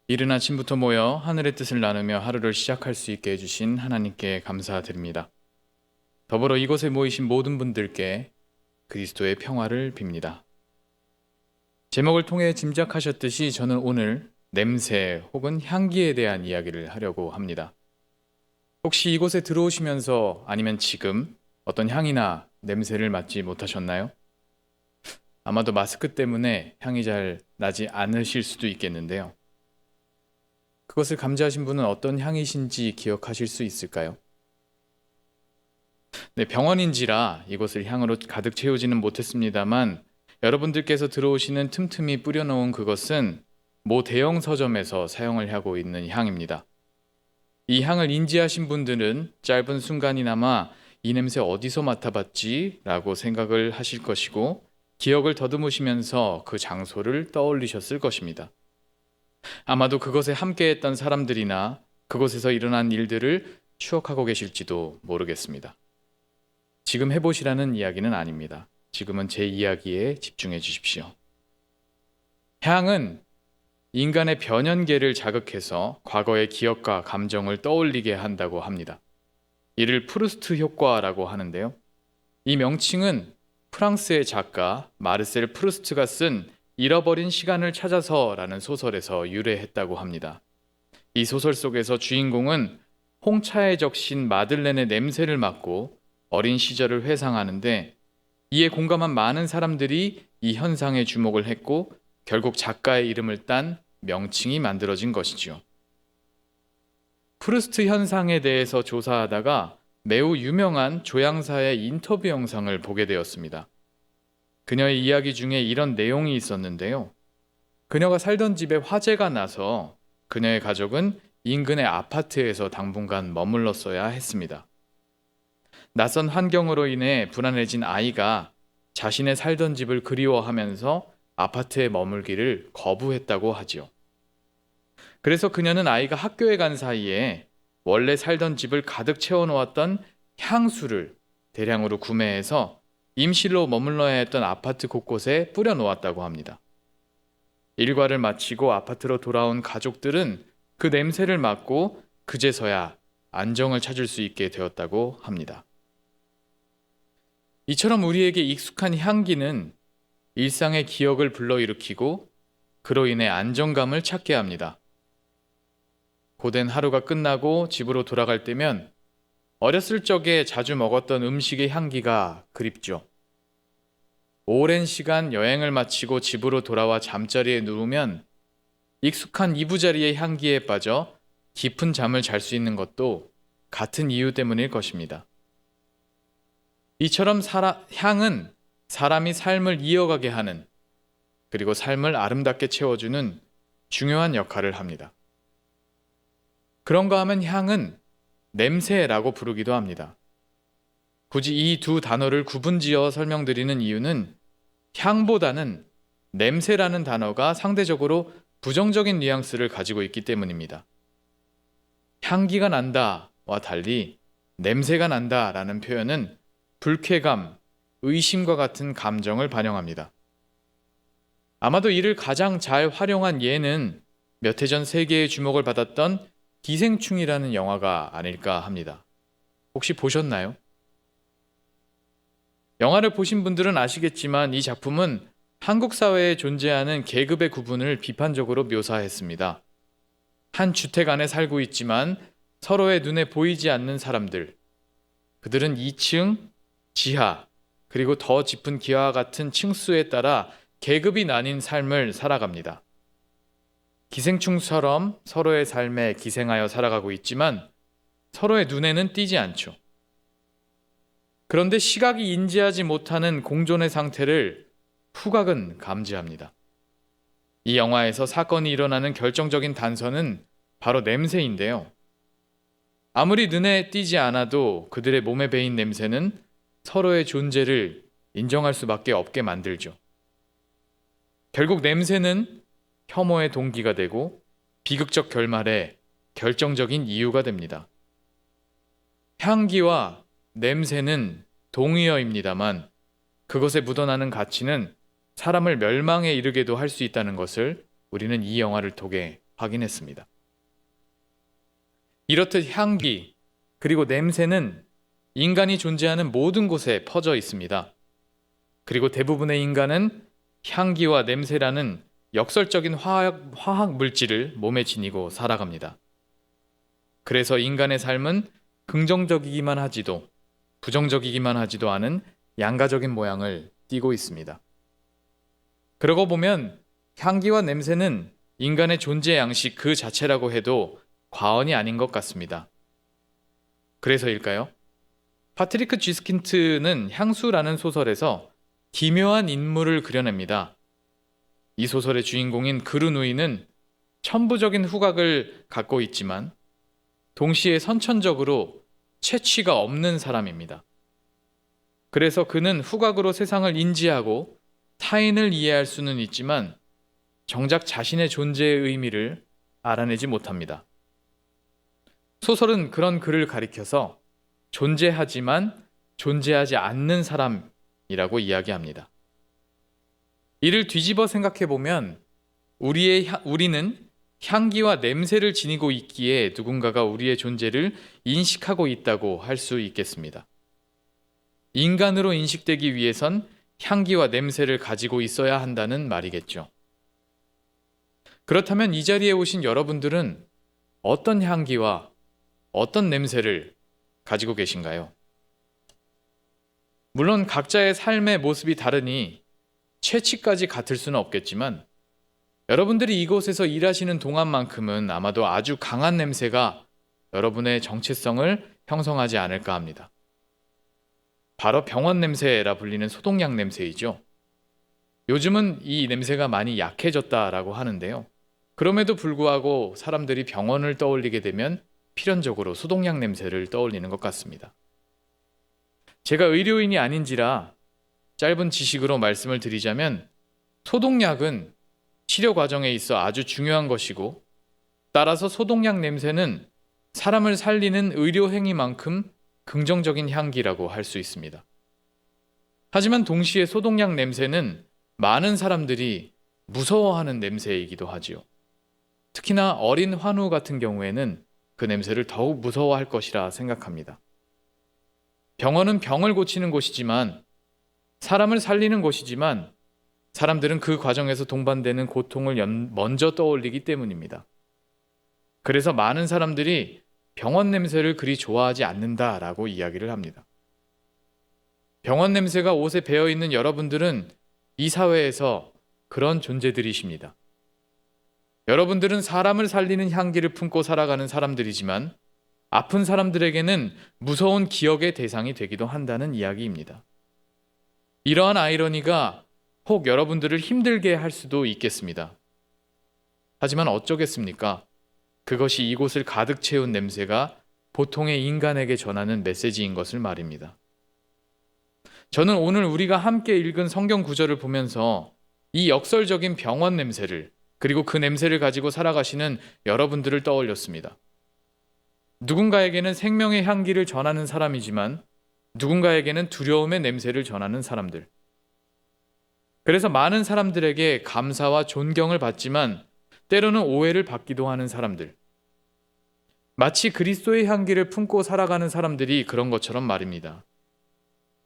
이른 아침부터 모여 하늘의 뜻을 나누며 하루를 시작할 수 있게 해주신 하나님께 감사드립니다. 더불어 이곳에 모이신 모든 분들께 그리스도의 평화를 빕니다. 제목을 통해 짐작하셨듯이 저는 오늘 냄새 혹은 향기에 대한 이야기를 하려고 합니다. 혹시 이곳에 들어오시면서 아니면 지금 어떤 향이나 냄새를 맡지 못하셨나요? 아마도 마스크 때문에 향이 잘 나지 않으실 수도 있겠는데요. 그것을 감지하신 분은 어떤 향이신지 기억하실 수 있을까요? 네, 병원인지라 이곳을 향으로 가득 채우지는 못했습니다만 여러분들께서 들어오시는 틈틈이 뿌려놓은 그것은 모 대형 서점에서 사용을 하고 있는 향입니다. 이 향을 인지하신 분들은 짧은 순간이나마 이 냄새 어디서 맡아봤지? 라고 생각을 하실 것이고 기억을 더듬으시면서 그 장소를 떠올리셨을 것입니다. 아마도 그것에 함께했던 사람들이나 그곳에서 일어난 일들을 추억하고 계실지도 모르겠습니다. 지금 해보시라는 이야기는 아닙니다. 지금은 제 이야기에 집중해 주십시오. 향은 인간의 변연계를 자극해서 과거의 기억과 감정을 떠올리게 한다고 합니다. 이를 프루스트 효과라고 하는데요. 이 명칭은 프랑스의 작가 마르셀 프루스트가 쓴 잃어버린 시간을 찾아서라는 소설에서 유래했다고 합니다. 이 소설 속에서 주인공은 홍차에 적신 마들렌의 냄새를 맡고 어린 시절을 회상하는데 이에 공감한 많은 사람들이 이 현상에 주목을 했고 결국 작가의 이름을 딴 명칭이 만들어진 것이지요. 프루스트 현상에 대해서 조사하다가 매우 유명한 조향사의 인터뷰 영상을 보게 되었습니다. 그녀의 이야기 중에 이런 내용이 있었는데요. 그녀가 살던 집에 화재가 나서 그녀의 가족은 인근의 아파트에서 당분간 머물렀어야 했습니다. 낯선 환경으로 인해 불안해진 아이가 자신의 살던 집을 그리워하면서 아파트에 머물기를 거부했다고 하지요. 그래서 그녀는 아이가 학교에 간 사이에 원래 살던 집을 가득 채워놓았던 향수를 대량으로 구매해서 임실로 머물러야 했던 아파트 곳곳에 뿌려놓았다고 합니다. 일과를 마치고 아파트로 돌아온 가족들은 그 냄새를 맡고 그제서야 안정을 찾을 수 있게 되었다고 합니다. 이처럼 우리에게 익숙한 향기는 일상의 기억을 불러일으키고 그로 인해 안정감을 찾게 합니다. 고된 하루가 끝나고 집으로 돌아갈 때면 어렸을 적에 자주 먹었던 음식의 향기가 그립죠. 오랜 시간 여행을 마치고 집으로 돌아와 잠자리에 누우면 익숙한 이부자리의 향기에 빠져 깊은 잠을 잘 수 있는 것도 같은 이유 때문일 것입니다. 이처럼 향은 사람이 삶을 이어가게 하는 그리고 삶을 아름답게 채워주는 중요한 역할을 합니다. 그런가 하면 향은 냄새라고 부르기도 합니다. 굳이 이 두 단어를 구분지어 설명드리는 이유는 향보다는 냄새라는 단어가 상대적으로 부정적인 뉘앙스를 가지고 있기 때문입니다. 향기가 난다와 달리 냄새가 난다라는 표현은 불쾌감, 의심과 같은 감정을 반영합니다. 아마도 이를 가장 잘 활용한 예는 몇 해 전 세계의 주목을 받았던 기생충이라는 영화가 아닐까 합니다. 혹시 보셨나요? 영화를 보신 분들은 아시겠지만 이 작품은 한국 사회에 존재하는 계급의 구분을 비판적으로 묘사했습니다. 한 주택 안에 살고 있지만 서로의 눈에 보이지 않는 사람들, 그들은 2층, 지하, 그리고 더 짙은 기와와 같은 층수에 따라 계급이 나뉜 삶을 살아갑니다. 기생충처럼 서로의 삶에 기생하여 살아가고 있지만 서로의 눈에는 띄지 않죠. 그런데 시각이 인지하지 못하는 공존의 상태를 후각은 감지합니다. 이 영화에서 사건이 일어나는 결정적인 단서는 바로 냄새인데요. 아무리 눈에 띄지 않아도 그들의 몸에 배인 냄새는 서로의 존재를 인정할 수밖에 없게 만들죠. 결국 냄새는 혐오의 동기가 되고 비극적 결말에 결정적인 이유가 됩니다. 향기와 냄새는 동의어입니다만 그것에 묻어나는 가치는 사람을 멸망에 이르게도 할 수 있다는 것을 우리는 이 영화를 통해 확인했습니다. 이렇듯 향기 그리고 냄새는 인간이 존재하는 모든 곳에 퍼져 있습니다. 그리고 대부분의 인간은 향기와 냄새라는 역설적인 화학 물질을 몸에 지니고 살아갑니다. 그래서 인간의 삶은 긍정적이기만 하지도 부정적이기만 하지도 않은 양가적인 모양을 띠고 있습니다. 그러고 보면 향기와 냄새는 인간의 존재 양식 그 자체라고 해도 과언이 아닌 것 같습니다. 그래서일까요? 파트리크 쥐스킨트는 향수라는 소설에서 기묘한 인물을 그려냅니다. 이 소설의 주인공인 그르누이는 천부적인 후각을 갖고 있지만 동시에 선천적으로 채취가 없는 사람입니다. 그래서 그는 후각으로 세상을 인지하고 타인을 이해할 수는 있지만 정작 자신의 존재의 의미를 알아내지 못합니다. 소설은 그런 그를 가리켜서 존재하지만 존재하지 않는 사람이라고 이야기합니다. 이를 뒤집어 생각해 보면 우리는 향기와 냄새를 지니고 있기에 누군가가 우리의 존재를 인식하고 있다고 할 수 있겠습니다. 인간으로 인식되기 위해선 향기와 냄새를 가지고 있어야 한다는 말이겠죠. 그렇다면 이 자리에 오신 여러분들은 어떤 향기와 어떤 냄새를 가지고 계신가요? 물론 각자의 삶의 모습이 다르니 채취까지 같을 수는 없겠지만 여러분들이 이곳에서 일하시는 동안만큼은 아마도 아주 강한 냄새가 여러분의 정체성을 형성하지 않을까 합니다. 바로 병원 냄새라 불리는 소독약 냄새이죠. 요즘은 이 냄새가 많이 약해졌다라고 하는데요. 그럼에도 불구하고 사람들이 병원을 떠올리게 되면 필연적으로 소독약 냄새를 떠올리는 것 같습니다. 제가 의료인이 아닌지라 짧은 지식으로 말씀을 드리자면 소독약은 치료 과정에 있어 아주 중요한 것이고 따라서 소독약 냄새는 사람을 살리는 의료 행위만큼 긍정적인 향기라고 할 수 있습니다. 하지만 동시에 소독약 냄새는 많은 사람들이 무서워하는 냄새이기도 하지요. 특히나 어린 환우 같은 경우에는 그 냄새를 더욱 무서워할 것이라 생각합니다. 병원은 병을 고치는 곳이지만 사람을 살리는 곳이지만 사람들은 그 과정에서 동반되는 고통을 먼저 떠올리기 때문입니다. 그래서 많은 사람들이 병원 냄새를 그리 좋아하지 않는다라고 이야기를 합니다. 병원 냄새가 옷에 배어 있는 여러분들은 이 사회에서 그런 존재들이십니다. 여러분들은 사람을 살리는 향기를 품고 살아가는 사람들이지만 아픈 사람들에게는 무서운 기억의 대상이 되기도 한다는 이야기입니다. 이러한 아이러니가 혹 여러분들을 힘들게 할 수도 있겠습니다. 하지만 어쩌겠습니까? 그것이 이곳을 가득 채운 냄새가 보통의 인간에게 전하는 메시지인 것을 말입니다. 저는 오늘 우리가 함께 읽은 성경 구절을 보면서 이 역설적인 병원 냄새를 그리고 그 냄새를 가지고 살아가시는 여러분들을 떠올렸습니다. 누군가에게는 생명의 향기를 전하는 사람이지만 누군가에게는 두려움의 냄새를 전하는 사람들. 그래서 많은 사람들에게 감사와 존경을 받지만 때로는 오해를 받기도 하는 사람들. 마치 그리스도의 향기를 품고 살아가는 사람들이 그런 것처럼 말입니다.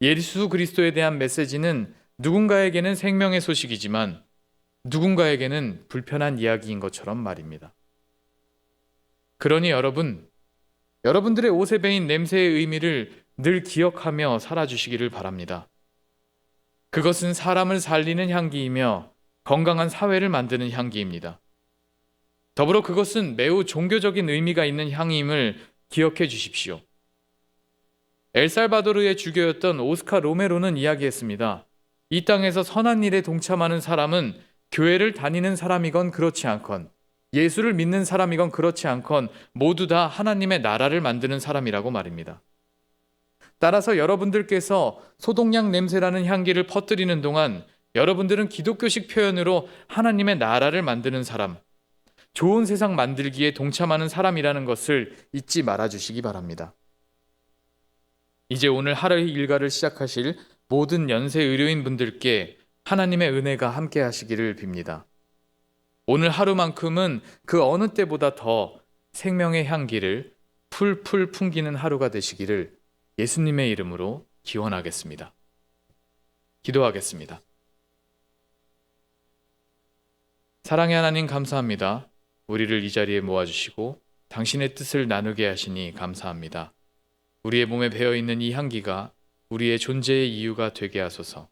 예수 그리스도에 대한 메시지는 누군가에게는 생명의 소식이지만 누군가에게는 불편한 이야기인 것처럼 말입니다. 그러니 여러분들의 옷에 배인 냄새의 의미를 늘 기억하며 살아주시기를 바랍니다. 그것은 사람을 살리는 향기이며 건강한 사회를 만드는 향기입니다. 더불어 그것은 매우 종교적인 의미가 있는 향임을 기억해 주십시오. 엘살바도르의 주교였던 오스카 로메로는 이야기했습니다. 이 땅에서 선한 일에 동참하는 사람은 교회를 다니는 사람이건 그렇지 않건 예수를 믿는 사람이건 그렇지 않건 모두 다 하나님의 나라를 만드는 사람이라고 말입니다. 따라서 여러분들께서 소독약 냄새라는 향기를 퍼뜨리는 동안 여러분들은 기독교식 표현으로 하나님의 나라를 만드는 사람, 좋은 세상 만들기에 동참하는 사람이라는 것을 잊지 말아주시기 바랍니다. 이제 오늘 하루의 일과를 시작하실 모든 연세 의료인 분들께 하나님의 은혜가 함께 하시기를 빕니다. 오늘 하루만큼은 그 어느 때보다 더 생명의 향기를 풀풀 풍기는 하루가 되시기를 예수님의 이름으로 기원하겠습니다. 기도하겠습니다. 사랑의 하나님 감사합니다. 우리를 이 자리에 모아주시고 당신의 뜻을 나누게 하시니 감사합니다. 우리의 몸에 배어있는 이 향기가 우리의 존재의 이유가 되게 하소서.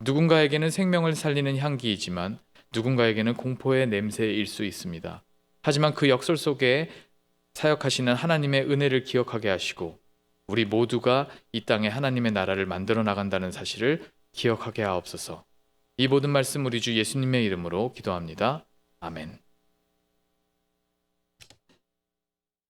누군가에게는 생명을 살리는 향기이지만 누군가에게는 공포의 냄새일 수 있습니다. 하지만 그 역설 속에 사역하시는 하나님의 은혜를 기억하게 하시고 우리 모두가 이 땅에 하나님의 나라를 만들어 나간다는 사실을 기억하게 하옵소서. 이 모든 말씀 우리 주 예수님의 이름으로 기도합니다. 아멘.